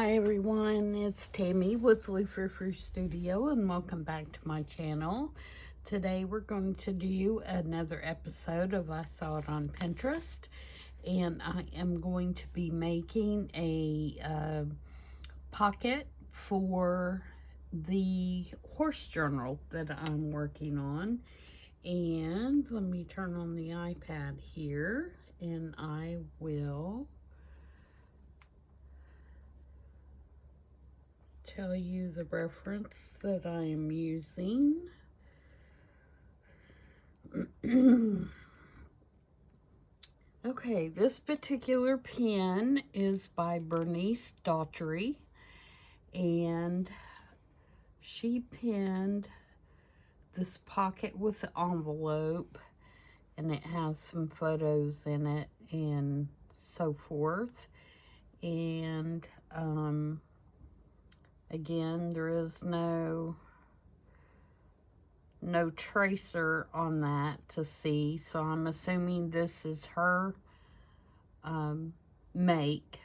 Hi everyone, it's Tammy with Frou-frou Studio and welcome back to my channel. Today we're going to do another episode of I Saw It on Pinterest, and I am going to be making a pocket for the horse journal that I'm working on. And let me turn on the iPad here and I will tell you the reference that I am using. Okay, this particular pen is by Bernice Daugherty, and she penned this pocket with the envelope, and it has some photos in it and so forth. And again, there is no tracer on that to see, so I'm assuming this is her make.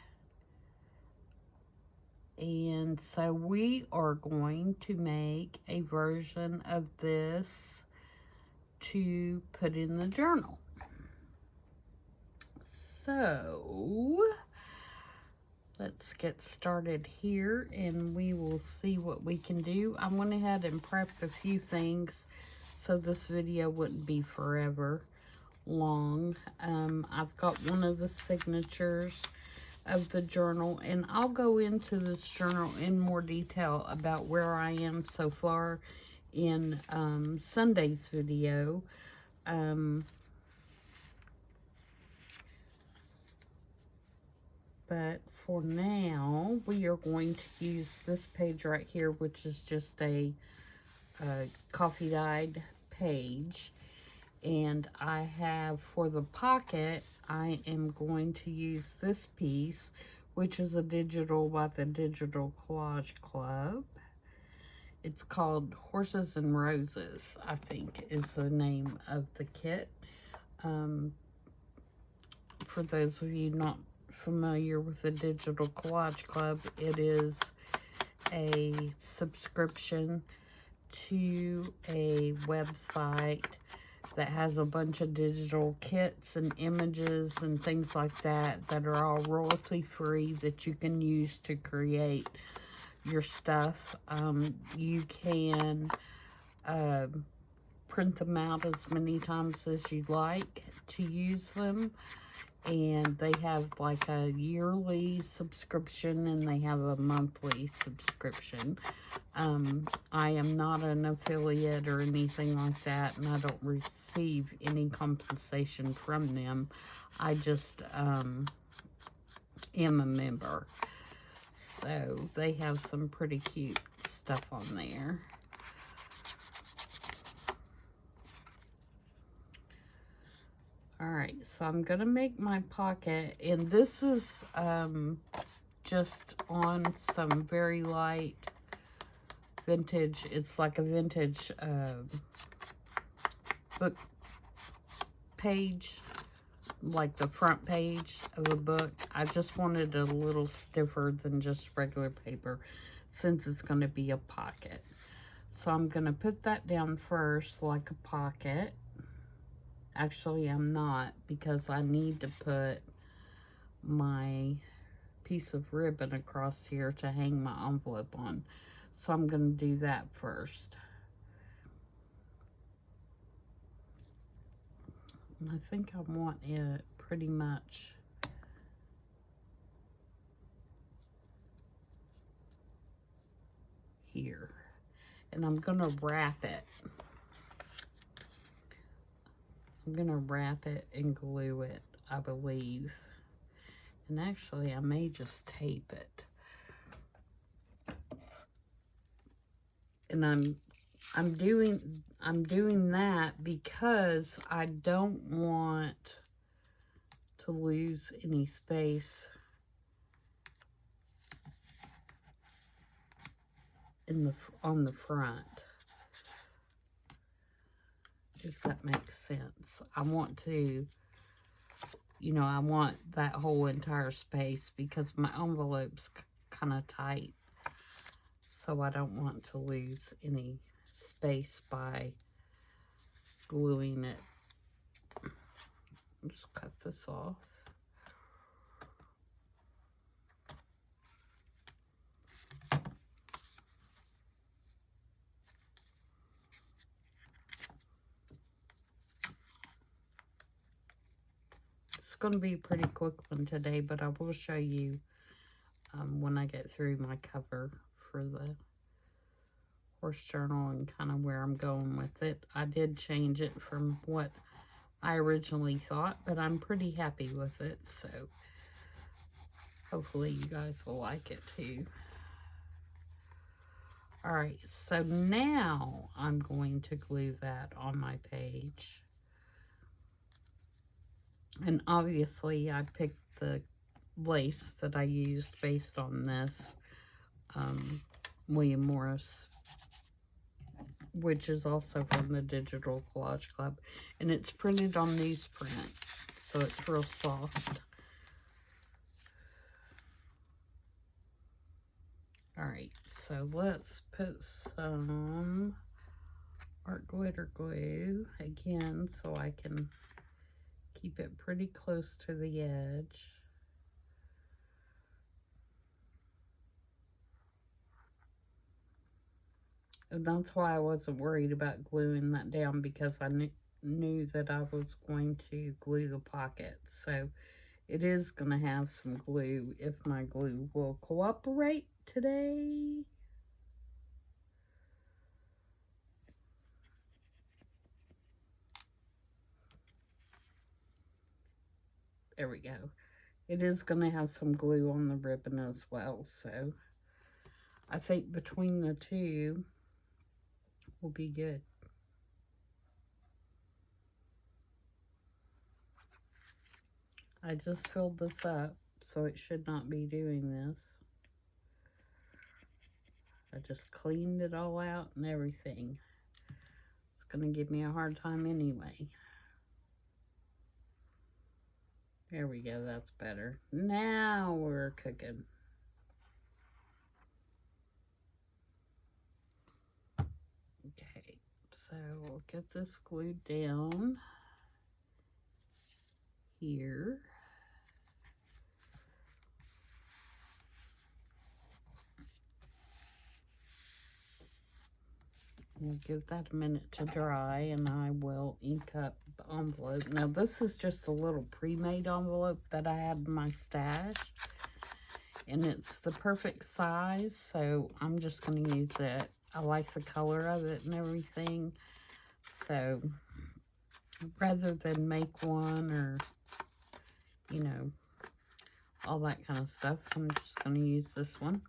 And so we are going to make a version of this to put in the journal. So let's get started here and we will see what we can do. I went ahead and prepped a few things so this video wouldn't be forever long. I've got one of the signatures of the journal, and I'll go into this journal in more detail about where I am so far in Sunday's video. But for now, we are going to use this page right here, which is just a coffee dyed page. And I have, for the pocket, I am going to use this piece, which is a digital by the Digital Collage Club. It's called Horses and Roses, I think is the name of the kit. For those of you not familiar with the Digital Collage Club, it is a subscription to a website that has a bunch of digital kits and images and things like that are all royalty free that you can use to create your stuff. You can print them out as many times as you like to use them. And they have like a yearly subscription and they have a monthly subscription. I am not an affiliate or anything like that, and I don't receive any compensation from them. I just am a member. So they have some pretty cute stuff on there. Alright, so I'm going to make my pocket, and this is just on some very light vintage. It's like a vintage book page, like the front page of a book. I just wanted it a little stiffer than just regular paper since it's going to be a pocket. So I'm going to put that down first like a pocket. Actually, I'm not, because I need to put my piece of ribbon across here to hang my envelope on. So I'm going to do that first. And I think I want it pretty much here. And I'm going to wrap it. I'm going to wrap it and glue it, I believe. And actually, I may just tape it. And I'm doing that because I don't want to lose any space on the front, if that makes sense. I want to, I want that whole entire space because my envelope's kind of tight. So I don't want to lose any space by gluing it. Just cut this off. It's going to be a pretty quick one today, but I will show you when I get through my cover for the horse journal and kind of where I'm going with it. I did change it from what I originally thought, but I'm pretty happy with it, so hopefully you guys will like it too. Alright, so now I'm going to glue that on my page. And obviously I picked the lace that I used based on this William Morris, which is also from the Digital Collage Club, and it's printed on newsprint, so it's real soft. Alright, so let's put some art glitter glue again so I can keep it pretty close to the edge. And that's why I wasn't worried about gluing that down, because I knew that I was going to glue the pocket. So it is going to have some glue if my glue will cooperate today. There we go. It is going to have some glue on the ribbon as well, so I think between the two will be good. I just filled this up, so it should not be doing this. I just cleaned it all out and everything. It's going to give me a hard time anyway. There we go, that's better. Now we're cooking. Okay, so we'll get this glued down here. We'll give that a minute to dry, and I will ink up the envelope. Now, this is just a little pre-made envelope that I had in my stash, and it's the perfect size, so I'm just going to use it. I like the color of it and everything, so rather than make one or, you know, all that kind of stuff, I'm just going to use this one.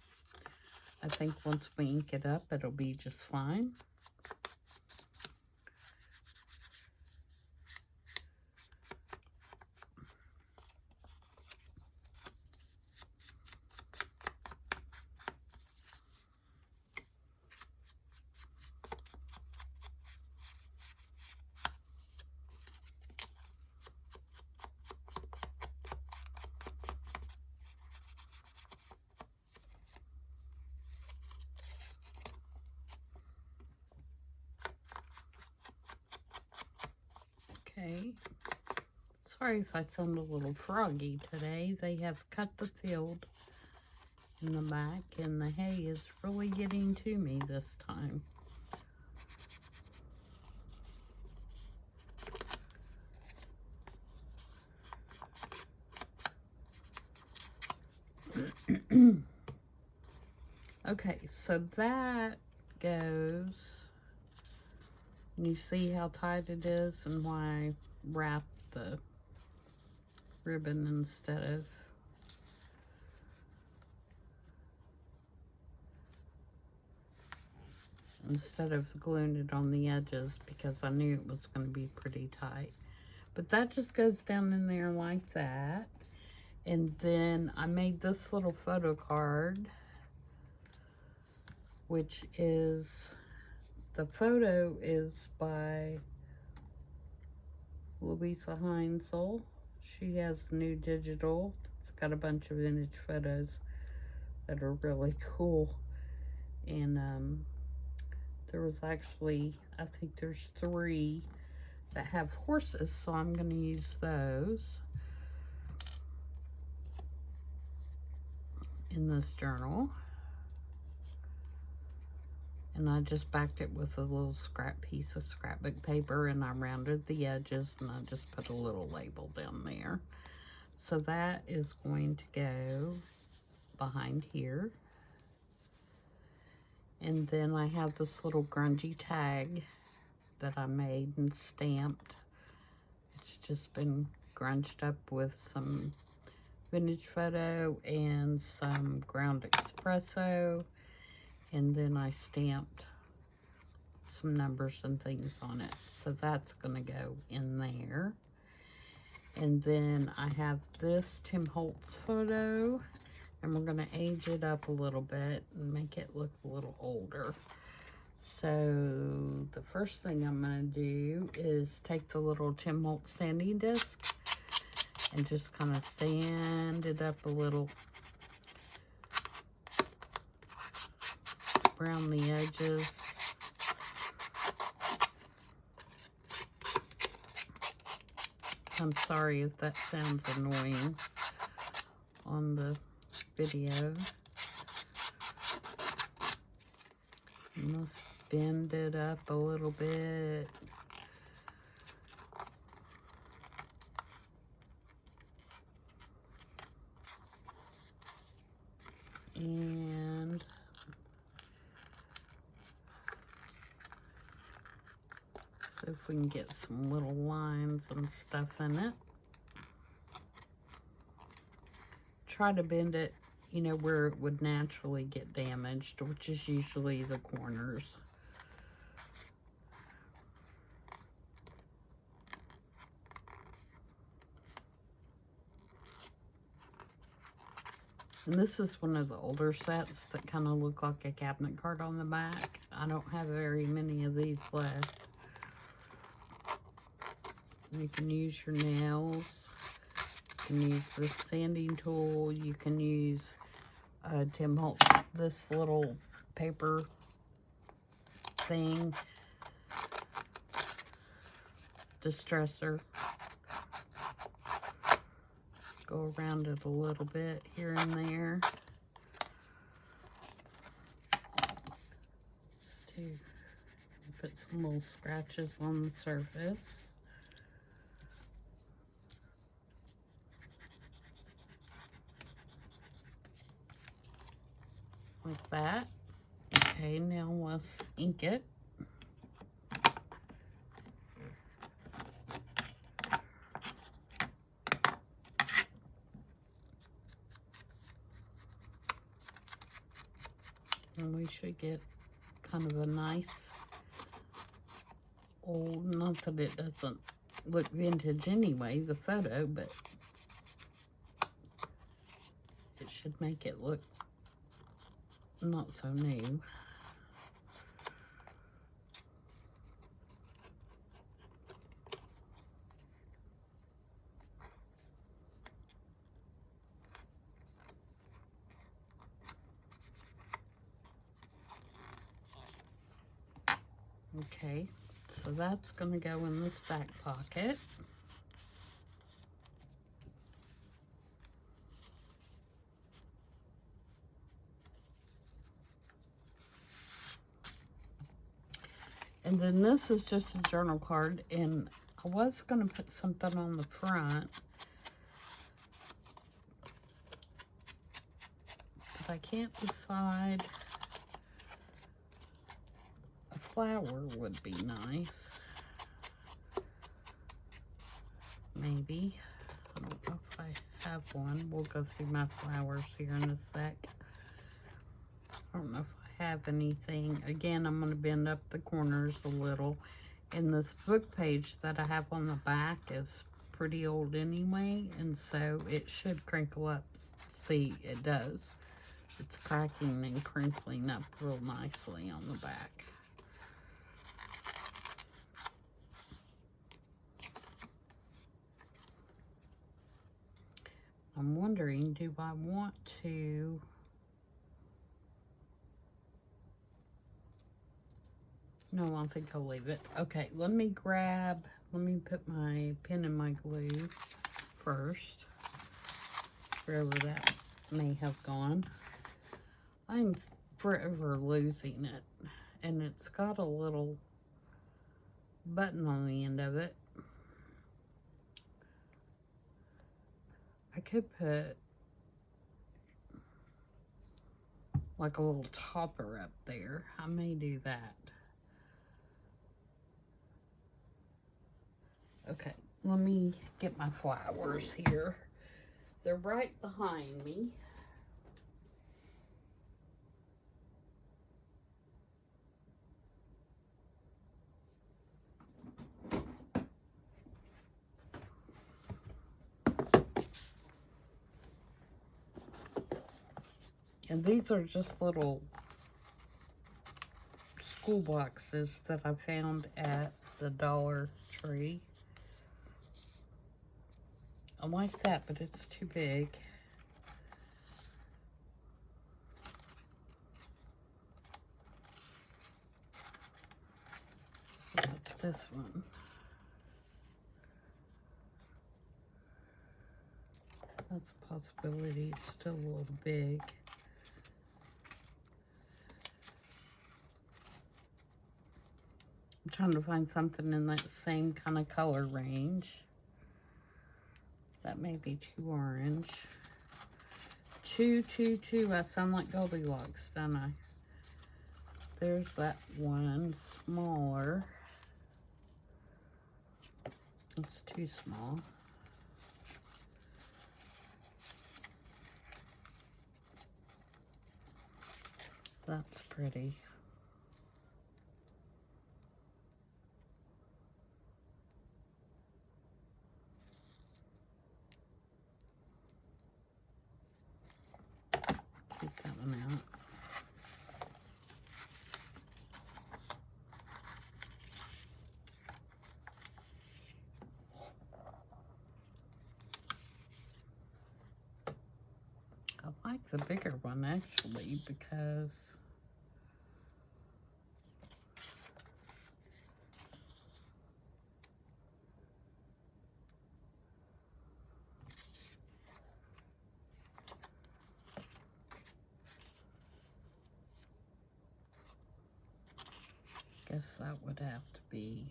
I think once we ink it up, it'll be just fine. Okay, sorry if I sound a little froggy today. They have cut the field in the back, and the hay is really getting to me this time. Okay, so that goes. You see how tight it is and why I wrapped the ribbon instead of gluing it on the edges, because I knew it was going to be pretty tight. But that just goes down in there like that. And then I made this little photo card, which is, the photo is by Louisa Heinzel. She has new digital. It's got a bunch of vintage photos. that are really cool. And there was actually, I think there's 3 that have horses, so I'm going to use those in this journal. And I just backed it with a little piece of scrapbook paper, and I rounded the edges, and I just put a little label down there. So that is going to go behind here. And then I have this little grungy tag that I made and stamped. It's just been grunged up with some vintage photo and some ground espresso. And then I stamped some numbers and things on it. So that's going to go in there. And then I have this Tim Holtz photo. And we're going to age it up a little bit and make it look a little older. So the first thing I'm going to do is take the little Tim Holtz sanding disc and just kind of sand it up a little around the edges. I'm sorry if that sounds annoying on the video. And let's bend it up a little bit. And so if we can get some little lines and stuff in it. Try to bend it, you know, where it would naturally get damaged, which is usually the corners. And this is one of the older sets that kind of look like a cabinet card on the back. I don't have very many of these left. You can use your nails. You can use the sanding tool. You can use Tim Holtz, this little paper thing, distresser. Go around it a little bit here and there. Just to put some little scratches on the surface. Like that. Okay, now let's ink it. And we should get kind of a nice old, not that it doesn't look vintage anyway, the photo, but it should make it look not so new. Okay, so that's going to go in this back pocket. And then this is just a journal card, and I was going to put something on the front, but I can't decide. A flower would be nice. Maybe. I don't know if I have one. We'll go through my flowers here in a sec. I don't know if I have anything. Again, I'm going to bend up the corners a little. And this book page that I have on the back is pretty old anyway, and so it should crinkle up. See, it does. It's cracking and crinkling up real nicely on the back. I'm wondering, do I want to No, I think I'll leave it. Okay, let me put my pen in my glue first. Wherever that may have gone. I'm forever losing it. And it's got a little button on the end of it. I could put like a little topper up there. I may do that. Okay, let me get my flowers here. They're right behind me. And these are just little school boxes that I found at the Dollar Tree. I like that, but it's too big. That's this one. That's a possibility. It's still a little big. I'm trying to find something in that same kind of color range. That may be too orange. Two. I sound like Goldilocks, don't I? There's that one smaller. It's too small. That's pretty. Keep that one out. I like the bigger one actually because I guess that would have to be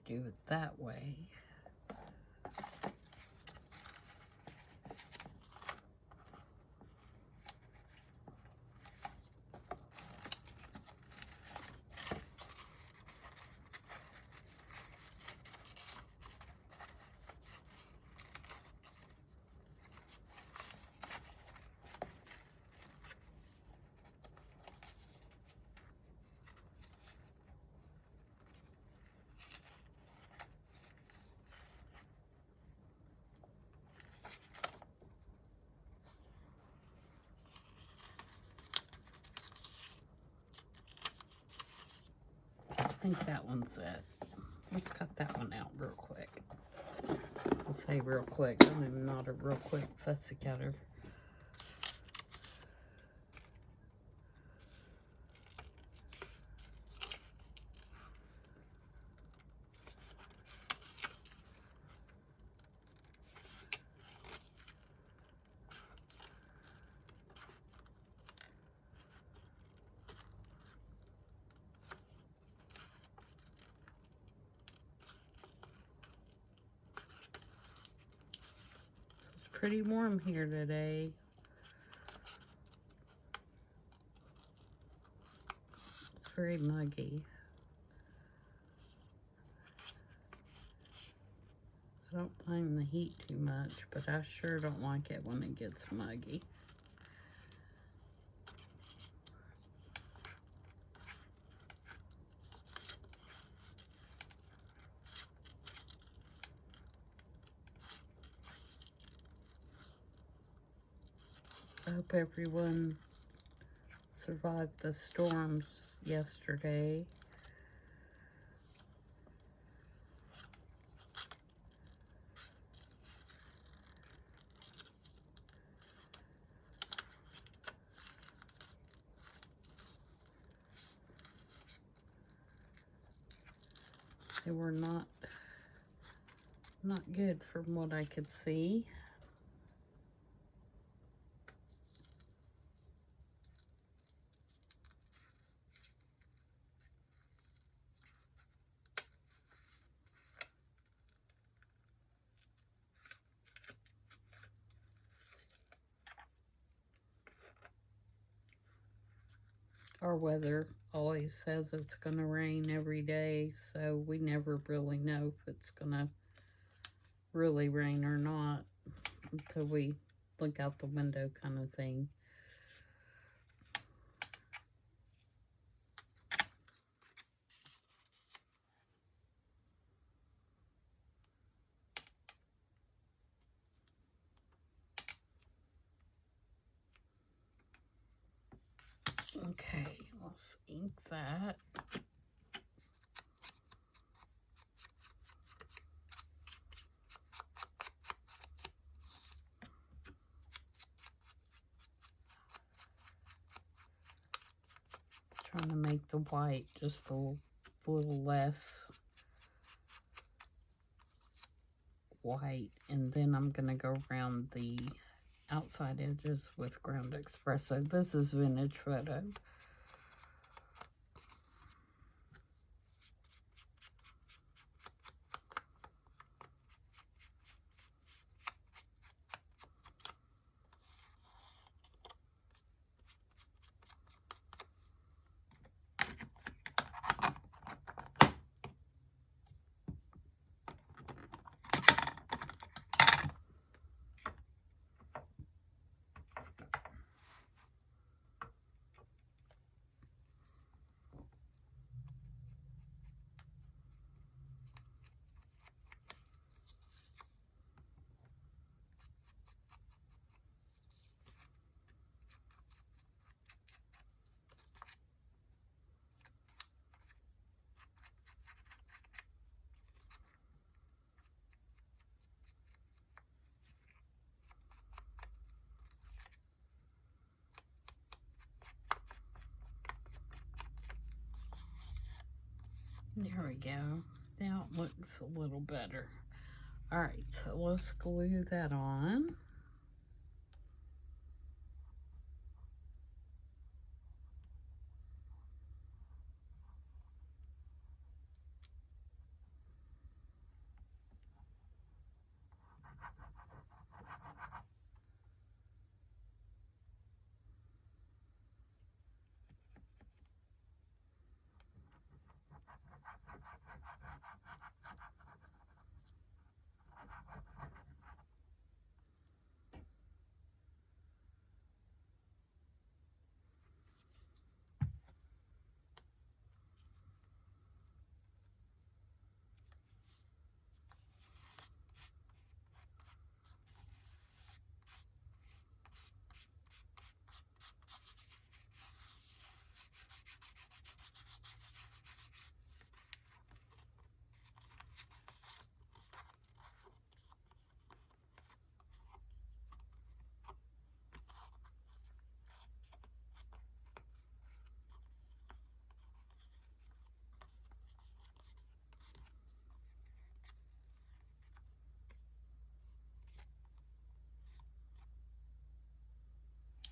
do it that way. I think that one's it. Let's cut that one out real quick. I'll say real quick. I'm not a real quick fussy cutter. Pretty warm here today. It's very muggy. I don't mind the heat too much, but I sure don't like it when it gets muggy. I hope everyone survived the storms yesterday. They were not good from what I could see. Our weather always says it's going to rain every day, so we never really know if it's going to really rain or not until we look out the window, kind of thing. Okay, let's ink that. Trying to make the white just a little less white, and then I'm going to go around the outside edges with ground espresso. This is Vintage Photo. There we go. Now it looks a little better. Alright, so let's glue that on.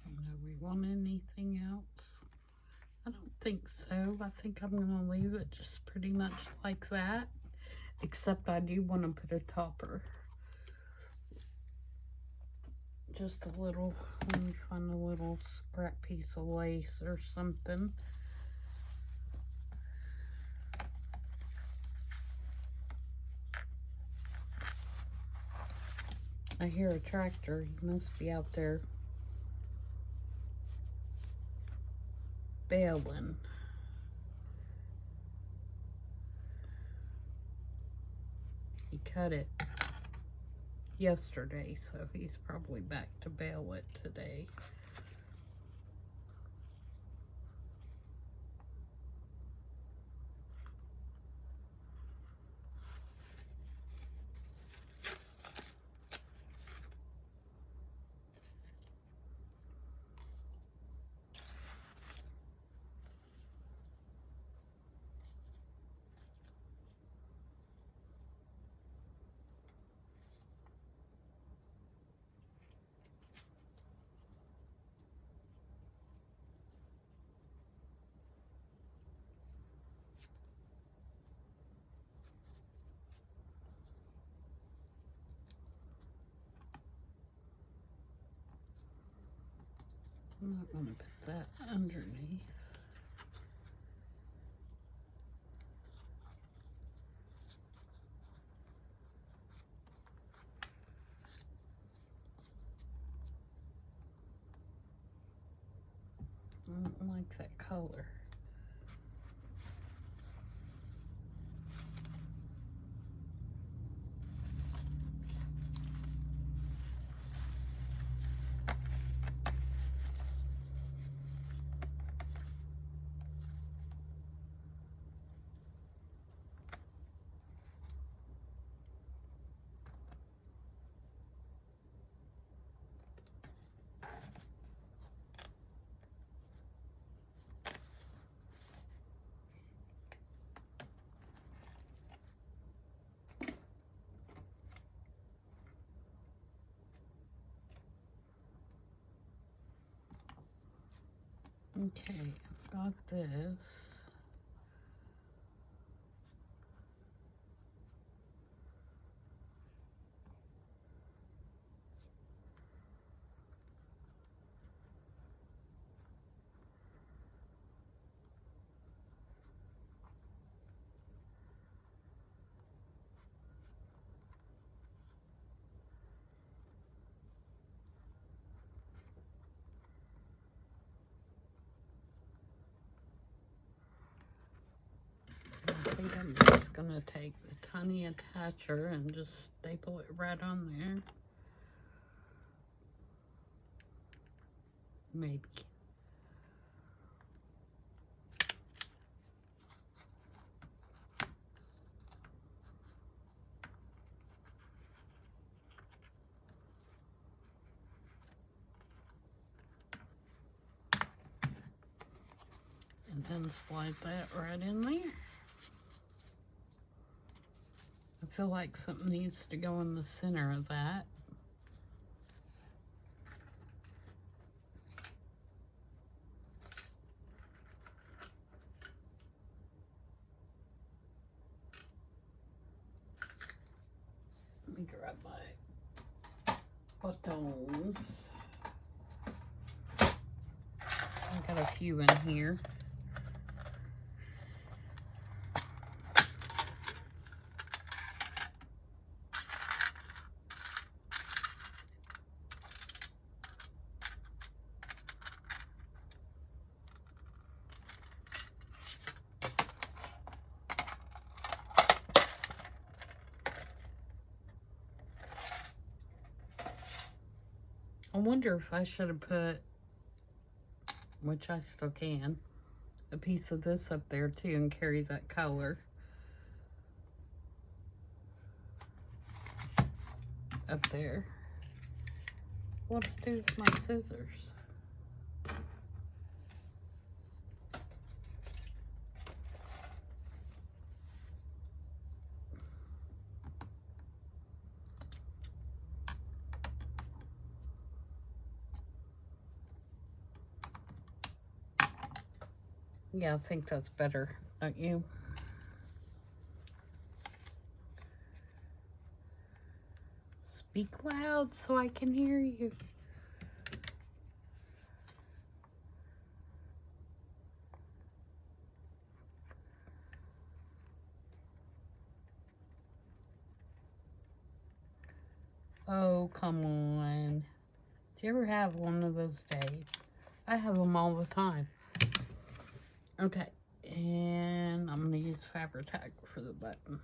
Do we want anything else? I don't think so. I think I'm going to leave it just pretty much like that. Except I do want to put a topper. Just a little, let me find a little scrap piece of lace or something. I hear a tractor. He must be out there baling. He cut it yesterday, so he's probably back to bale it today. I'm not going to put that underneath. I don't like that color. Okay, got this. I think I'm just gonna take the tiny attacher and just staple it right on there. Maybe. And then slide that right in there. I feel like something needs to go in the center of that. Let me grab my buttons. I got a few in here. I wonder if I should have put, which I still can, a piece of this up there too and carry that color up there. What to do with my scissors? Yeah, I think that's better, don't you? Speak loud so I can hear you. Oh, come on. Do you ever have one of those days? I have them all the time. Okay, and I'm going to use Fabri-Tac for the button.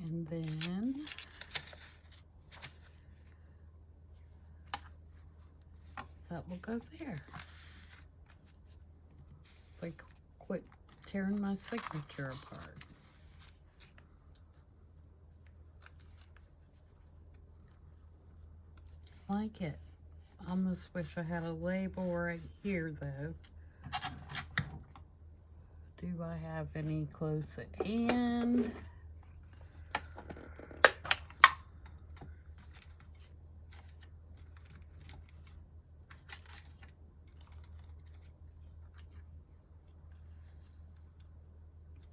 And then that will go there. Like, quit tearing my signature apart. Like it. I almost wish I had a label right here though Do I have any close at hand?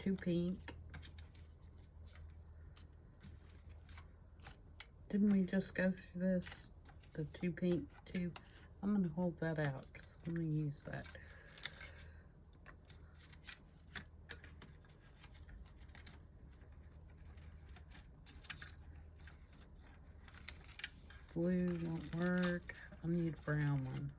Too pink. Didn't we just go through this? The too pink, too? I'm going to hold that out because I'm going to use that. Blue won't work. I need a brown one.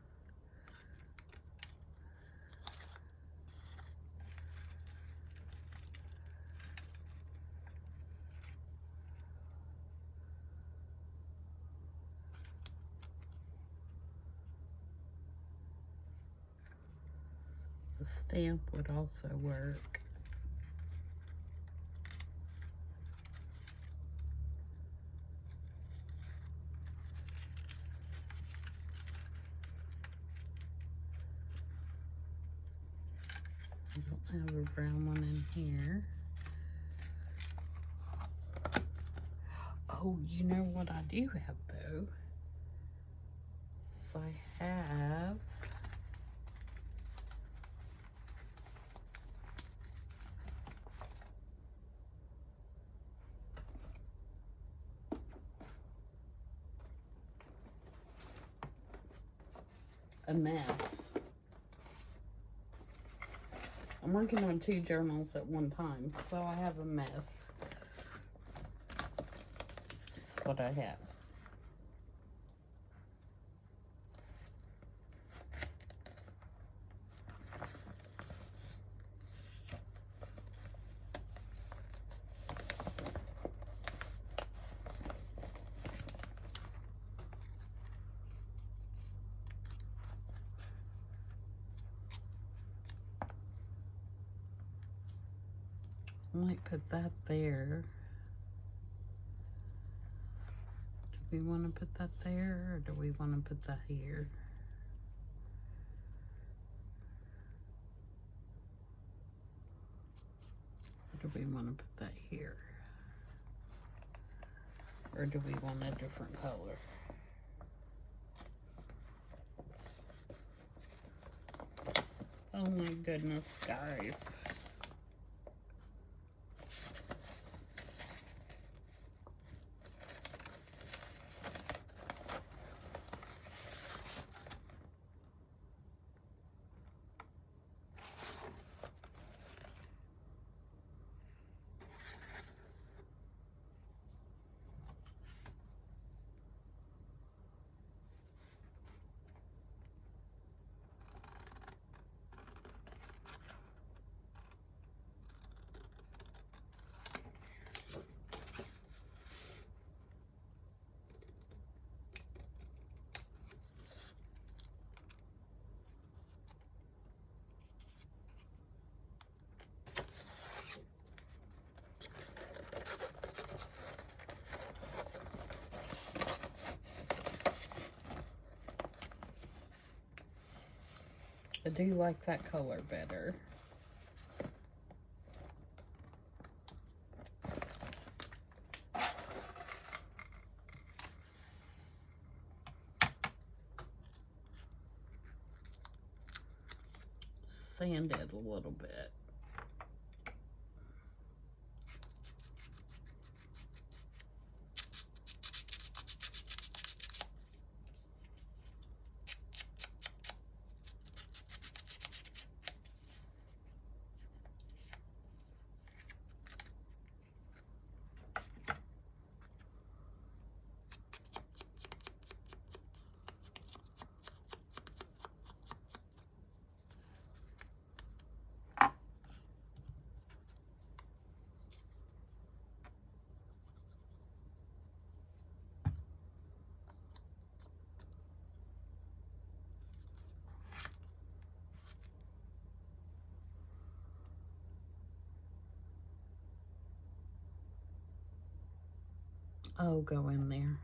The stamp would also work. I don't have a brown one in here. Oh, you know what I do have though? So I have a mess. I'm working on 2 journals at one time, so I have a mess. That's what I have. I might put that there. Do we want to put that there, or do we want to put that here? Or do we want to put that here? Or do we want a different color? Oh my goodness, guys. I do like that color better. Sand it a little bit. Oh, go in there.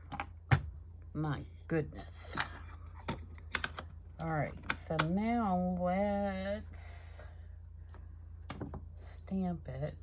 My goodness. All right, so now let's stamp it.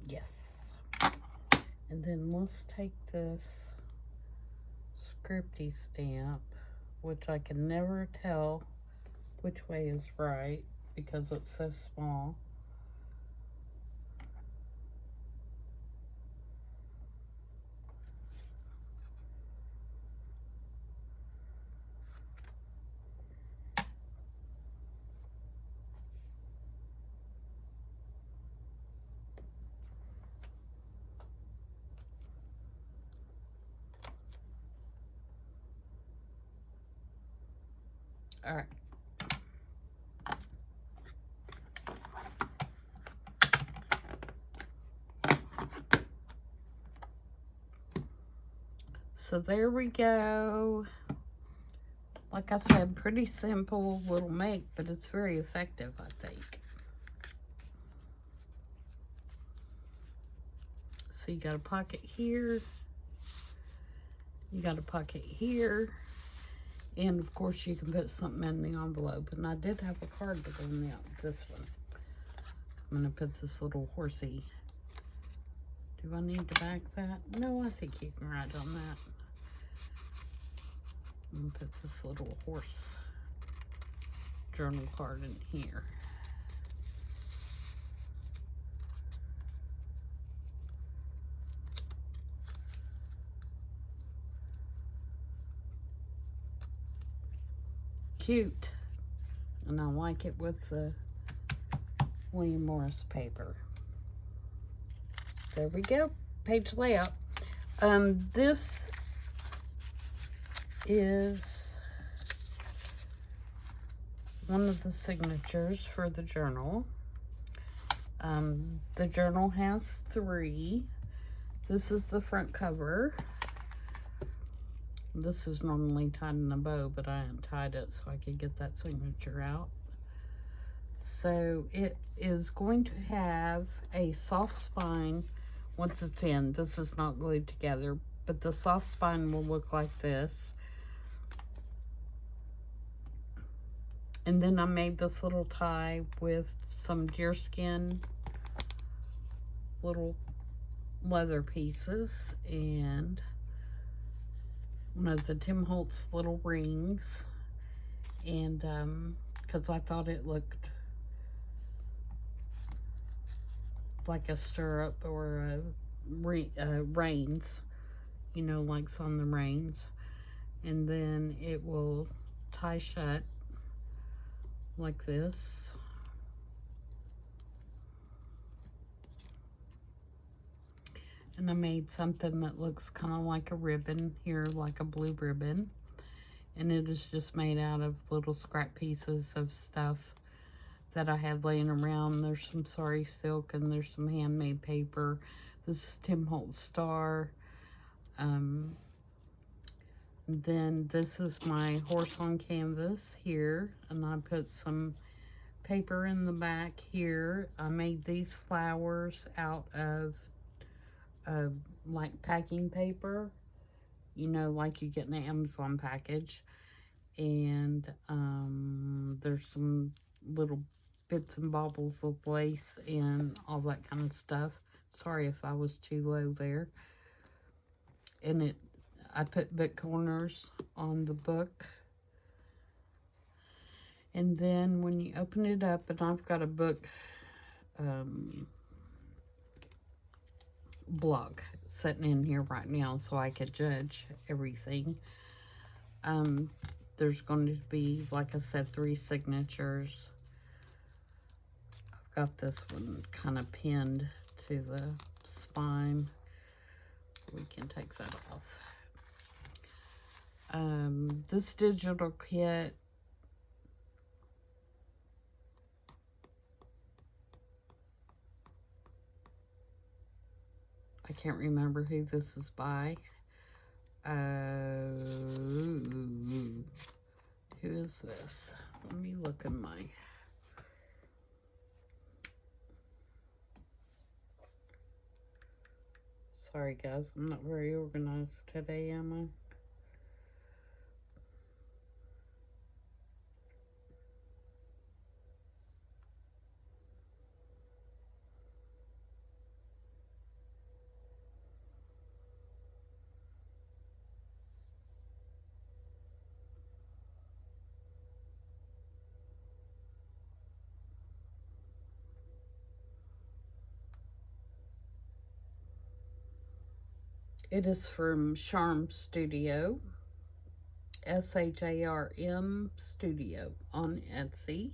Yes. And then let's take this scripty stamp, which I can never tell which way is right because it's so small. All right. So there we go. Like I said, pretty simple little make, but it's very effective, I think. So you got a pocket here. You got a pocket here. And of course you can put something in the envelope. And I did have a card to go in this one. I'm going to put this little horsey. Do I need to back that? No, I think you can write on that. I'm going to put this little horse journal card in here. Cute. And I like it with the William Morris paper. There we go. Page layout. This is one of the signatures for the journal. The journal has 3. This is the front cover. This is normally tied in a bow, but I untied it so I could get that signature out. So it is going to have a soft spine once it's in. This is not glued together, but the soft spine will look like this. And then I made this little tie with some deerskin little leather pieces and one of the Tim Holtz little rings. And because I thought it looked like a stirrup or a reins, you know, like on the reins. And then it will tie shut like this. And I made something that looks kind of like a ribbon here, like a blue ribbon. And it is just made out of little scrap pieces of stuff that I had laying around. There's some sari silk and there's some handmade paper. This is Tim Holtz Star. Then this is my horse on canvas here, and I put some paper in the back here. I made these flowers out of like packing paper, you know, like you get in an Amazon package. And there's some little bits and baubles of lace and all that kind of stuff. Sorry if I was too low there. And I put book corners on the book. And then when you open it up, and I've got a book block sitting in here right now so I could judge everything. There's going to be, like I said, 3 signatures. I've got this one kind of pinned to the spine. We can take that off. This digital kit, I can't remember who this is by. Who is this? Let me look in my... Sorry guys, I'm not very organized today, am I? It is from Charm Studio, SHARM Studio on Etsy.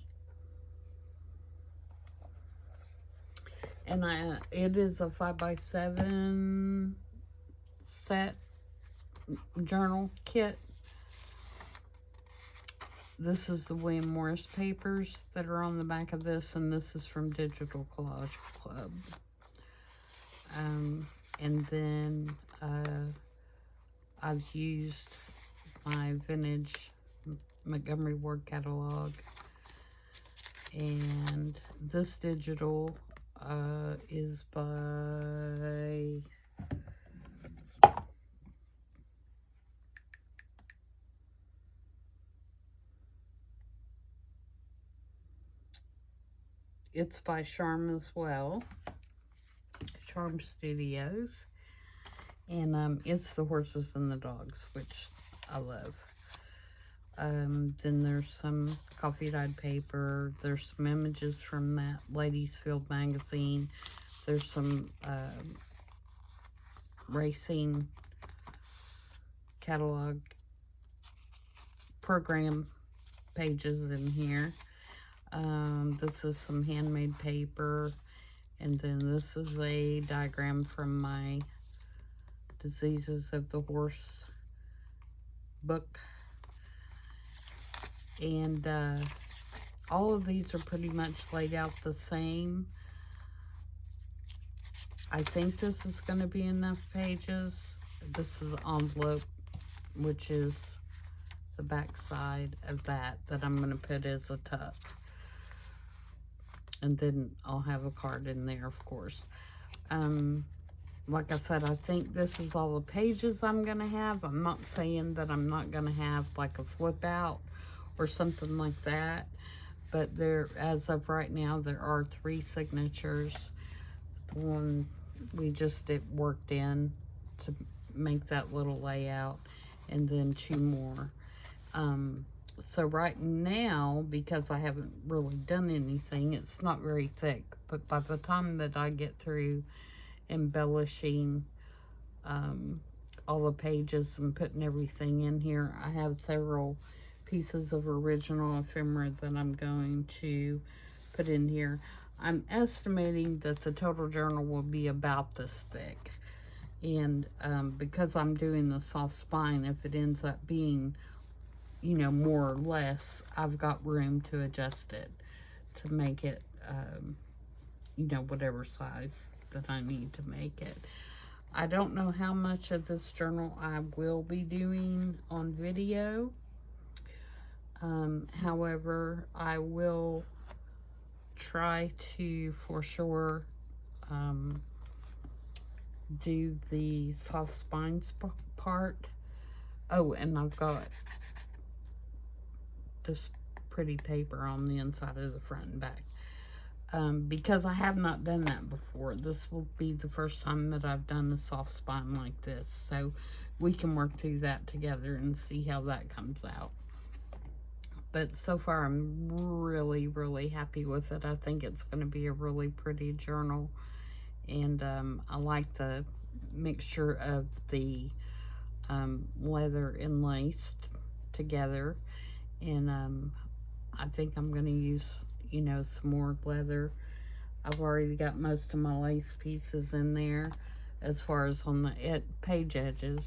And it is a 5x7 set journal kit. This is the William Morris papers that are on the back of this, and this is from Digital Collage Club. And then I've used my vintage Montgomery Ward catalog, and this digital is by it's by Charm as well, Charm Studios, and it's the horses and the dogs, which I love. Then there's some coffee dyed paper. There's some images from that Ladies Field magazine. There's some racing catalog program pages in here. This is some handmade paper, and then this is a diagram from my Diseases of the Horse book. And all of these are pretty much laid out the same. I think this is going to be enough pages. This is the envelope, which is the back side of that I'm going to put as a tuck. And then I'll have a card in there, of course. Like I said, I think this is all the pages I'm going to have. I'm not saying that I'm not going to have like a flip out or something like that, but there, as of right now, there are 3 signatures. The one we just worked in to make that little layout, and then 2 more. So right now, because I haven't really done anything, it's not very thick, but by the time that I get through embellishing all the pages and putting everything in here, I have several pieces of original ephemera that I'm going to put in here. I'm estimating that the total journal will be about this thick, and because I'm doing the soft spine, if it ends up being, you know, more or less, I've got room to adjust it to make it you know, whatever size that I need to make it. I don't know how much of this journal I will be doing on video. However, I will try to, for sure, do the soft spines part. Oh, and I've got this pretty paper on the inside of the front and back. Because I have not done that before. This will be the first time that I've done a soft spine like this. So we can work through that together and see how that comes out. But so far, I'm really, really happy with it. I think it's going to be a really pretty journal. And I like the mixture of the leather and lace together. And I think I'm going to use, you know, some more leather. I've already got most of my lace pieces in there as far as on the page edges,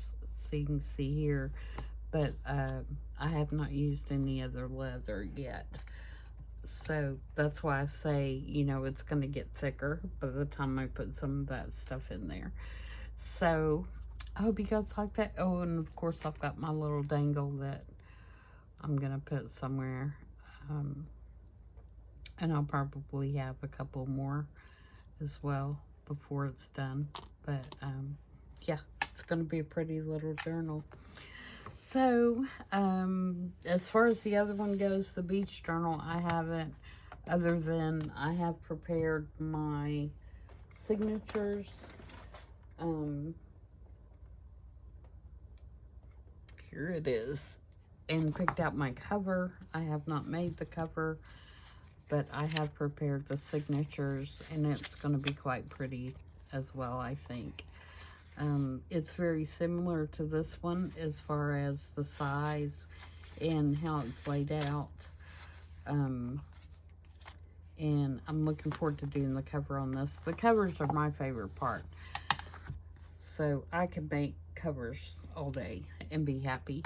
so you can see here. but I have not used any other leather yet. So that's why I say, you know, it's going to get thicker by the time I put some of that stuff in there. So I hope you guys like that. Oh, and of course I've got my little dangle that I'm going to put somewhere. And I'll probably have a couple more as well before it's done. But yeah, it's going to be a pretty little journal. So as far as the other one goes, the beach journal, I haven't, other than I have prepared my signatures. Here it is. And picked out my cover. I have not made the cover, but I have prepared the signatures, and it's going to be quite pretty as well, I think. It's very similar to this one as far as the size and how it's laid out. And I'm looking forward to doing the cover on this. The covers are my favorite part. So I can make covers all day and be happy.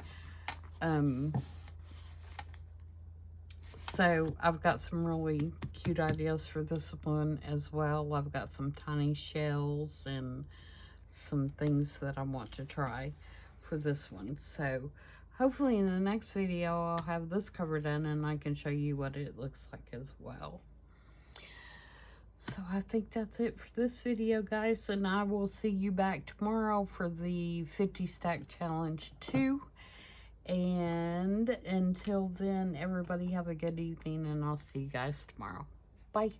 So I've got some really cute ideas for this one as well. I've got some tiny shells and some things that I want to try for this one. So hopefully in the next video I'll have this cover done and I can show you what it looks like as well. So I think that's it for this video, guys, and I will see you back tomorrow for the 50 Stack Challenge 2. And until then, everybody have a good evening, and I'll see you guys tomorrow. Bye.